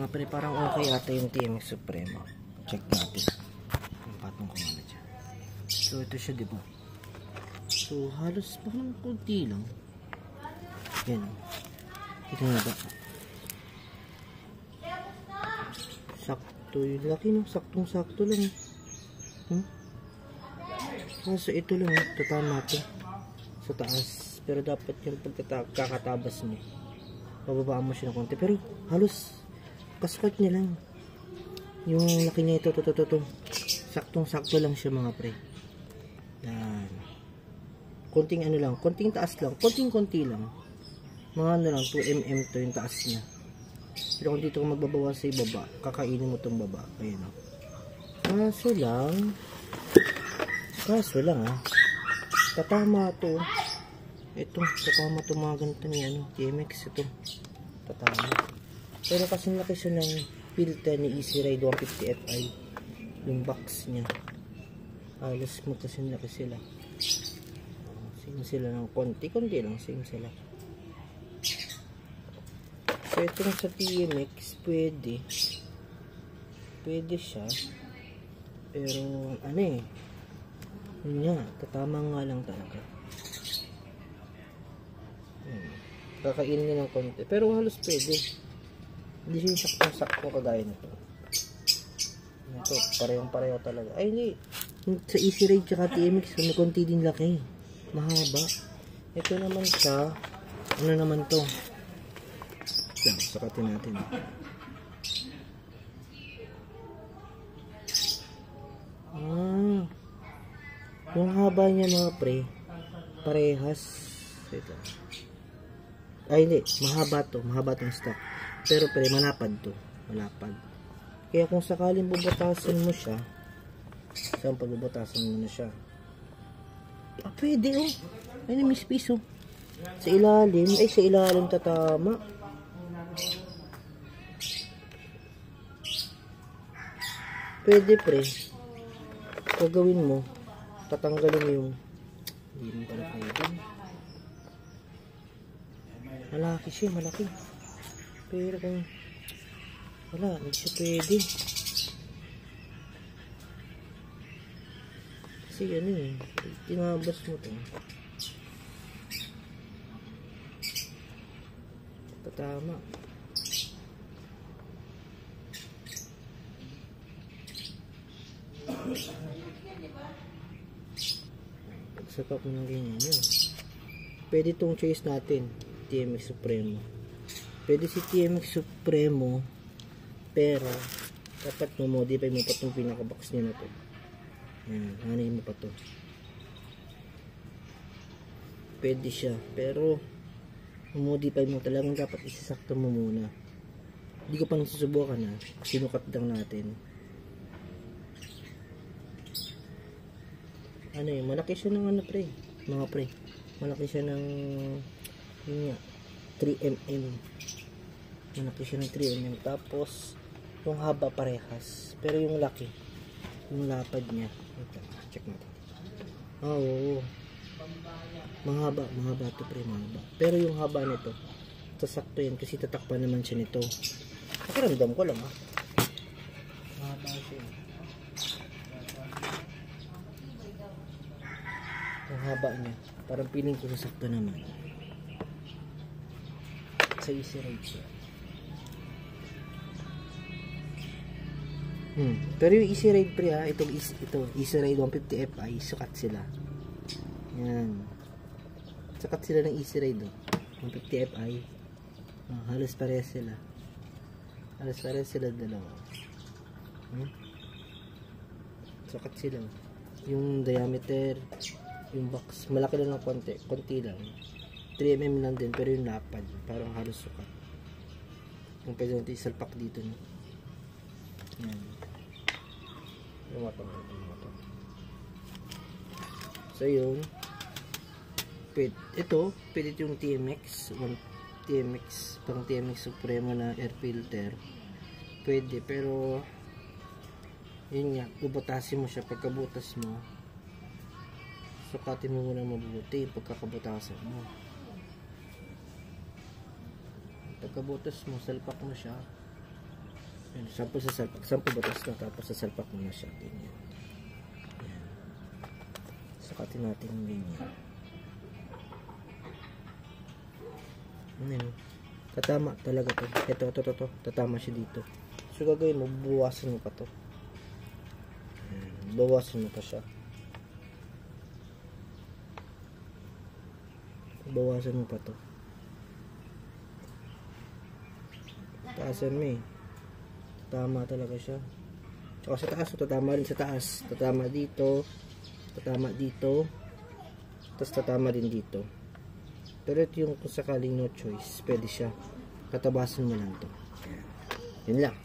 Mga pre, parang okay ata yung TMX Supremo. Check natin. Yung patong ko muna dyan. So, ito siya, diba? So, halos parang kunti lang. Yan. Kita nga ba? Sakto yung laki, no? Saktong-sakto lang. So, ito lang, tatama ito. Sa taas. Pero dapat yung pagkakatabas mo. Pababaan mo siya ng konti. Pero, halos kaspat niya lang. Yung laki na ito, saktong-sakto lang siya mga pre. Yan. Konting ano lang, konting taas lang, konting-konti lang. Mga ano lang, 2mm to yung taas niya. Pero kung dito ka magbabawas sa ibaba, kakainin mo itong baba. Ayun o. Kaso lang tatama to. Ito, tatama to mga ganito ni TMX ito. Tatama. Pero kasi laki siya ng filter ni Easy Ride 150 Fi. Yung box niya. Halos magkasinlaki sila. Same sila ng konti lang. Same sila. So, itong sa TMX, pwede siya. Pero, yun nga, tatama nga lang talaga. Kakainin niya ng konti. Pero halos pwede. Hindi siya saktong-sakto kagaya nito. Ito, parehong-pareho talaga. Ay, hindi. Sa Easy Ride tsaka TMX, may konti din laki. Mahaba. Ito naman siya. Ano naman to? Yan, sakatin natin. Yung haba niya mga pre, parehas. Ito. Ay, hindi. Mahaba to. Mahaba tong stock. Pero pre, malapad to. Malapad. Kaya kung sakaling bubutasan mo siya, saan pag bubutasan mo na siya? Pwede Ay, may piso. Sa ilalim. Ay, sa ilalim tatama. Pwede pre. Gagawin mo, tatanggalin mo yung hindi mo pala pwede. Malaki siya, malaki. Pero kung wala, hindi siya pwede. Kasi tinabas mo to. Tatama. Pagsakap mo ng ganyan yun. Pwede itong choice natin, TMX Supremo. Pwede si TMX Supremo, pero dapat mo-modify mo pa itong pinaka-box niya na to. Yan, hanin mo pa to. Pwede siya, pero mo-modify mo talagang dapat isasakto mo muna. Hindi ko pa nasusubukan sinukat lang natin. Malaki siya ng pre, mga pre. Malaki siya ng 3mm. Malaki siya ng 3mm. Tapos yung haba parehas, pero yung laki, yung lapad niya. Ito, check natin. Oo. Mahaba to pre, mahaba. Pero yung haba nito, sasakto yan kasi tatakpan naman siya nito. Pakiramdam ko lang mahaba siya. Ang haba niya, parang piling ko sasakto naman. Sa Easy Ride siya. Pero yung Easy Ride pre ito Easy Ride 150 Fi, sukat sila. Yan. Sukat sila ng Easy Ride 150 Fi. Halos parehas sila. Halos parehas sila dalawa. Sukat sila. Yung diameter, yung box, malaki lang ng konti lang. 3mm lang din, pero yung lapad, parang halos sukat. Kung pwede natin isalpak dito. Yan. Yung matang. So yun. Pwede yung TMX. Pang TMX Supremo na air filter. Pwede, pero yun nga, bubutasin mo siya. Pagkabutas mo, sukatin mo muna mabuti pagkakabutasan mo. Pagkabutas mo, salpak mo siya. Ayan, sample sa salpak. Sample batas na, tapos sa salpak muna siya. Ganyan. Ayan. Sukatin natin yung ganyan. Ayan. Tatama talaga to. Ito. Tatama siya dito. So, gagawin mo, buwasan mo pa to. Ayan. Bawasan mo pa siya. Bawasan mo pa to. Taasan mo eh. Tama talaga siya. Tsaka sa taas, tatama rin sa taas. Tatama dito. Tatama dito. Tapos tatama din dito. Pero ito yung kung sakaling no choice, pwede siya. Katabasan mo lang to. Yun lang.